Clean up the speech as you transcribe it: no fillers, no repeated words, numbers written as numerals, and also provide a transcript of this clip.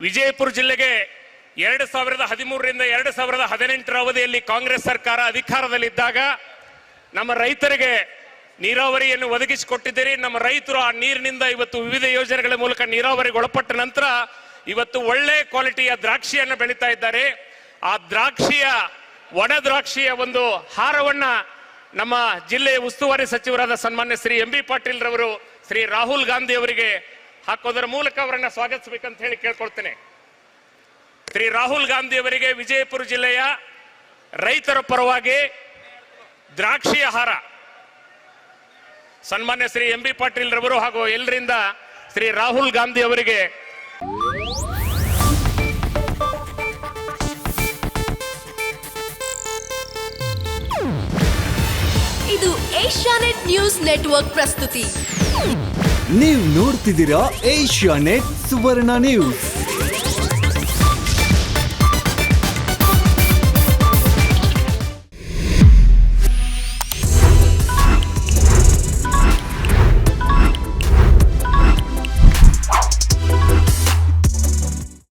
ವಿಜಯಪುರ ಜಿಲ್ಲೆಗೆ 2013ರಿಂದ 2018ರ ಅವಧಿಯಲ್ಲಿ ಕಾಂಗ್ರೆಸ್ ಸರ್ಕಾರ ಅಧಿಕಾರದಲ್ಲಿದ್ದಾಗ ನಮ್ಮ ರೈತರಿಗೆ ನೀರಾವರಿಯನ್ನು ಒದಗಿಸಿಕೊಟ್ಟಿದ್ದೀರಿ. ನಮ್ಮ ರೈತರು ಆ ನೀರಿನಿಂದ ಇವತ್ತು ವಿವಿಧ ಯೋಜನೆಗಳ ಮೂಲಕ ನೀರಾವರಿಗೆ ಒಳಪಟ್ಟ ನಂತರ ಇವತ್ತು ಒಳ್ಳೆ ಕ್ವಾಲಿಟಿಯ ದ್ರಾಕ್ಷಿಯನ್ನು ಬೆಳೀತಾ ಇದ್ದಾರೆ. ಆ ದ್ರಾಕ್ಷಿಯ ಒಣ ದ್ರಾಕ್ಷಿಯ ಒಂದು ಹಾರವನ್ನ ನಮ್ಮ ಜಿಲ್ಲೆಯ ಉಸ್ತುವಾರಿ ಸಚಿವರಾದ ಸನ್ಮಾನ್ಯ ಶ್ರೀ ಎಂ ಬಿ ಪಾಟೀಲ್ ರವರು ಶ್ರೀ ರಾಹುಲ್ ಗಾಂಧಿ ಅವರಿಗೆ ಹಾಕೋದರ ಮೂಲಕ ಅವರನ್ನ ಸ್ವಾಗತಿಸಬೇಕಂತ ಹೇಳಿ ಕೇಳ್ಕೊಳ್ತೇನೆ. ಶ್ರೀ ರಾಹುಲ್ ಗಾಂಧಿ ಅವರಿಗೆ ವಿಜಯಪುರ ಜಿಲ್ಲೆಯ ರೈತರ ಪರವಾಗಿ ದ್ರಾಕ್ಷಿಯ ಹಾರ ಸನ್ಮಾನ್ಯ ಶ್ರೀ ಎಂ ಬಿ ಪಾಟೀಲ್ ರವರು ಹಾಗೂ ಎಲ್ಲರಿಂದ ಶ್ರೀ ರಾಹುಲ್ ಗಾಂಧಿ ಅವರಿಗೆ ಇದು ಏಷ್ಯಾನೆಟ್ ನ್ಯೂಸ್ ನೆಟ್ವರ್ಕ್ ಪ್ರಸ್ತುತಿ. ನೀವು ನೋಡ್ತಿದ್ದೀರಾ ಏಷ್ಯಾನೆಟ್ ಸುವರ್ಣ ನ್ಯೂಸ್.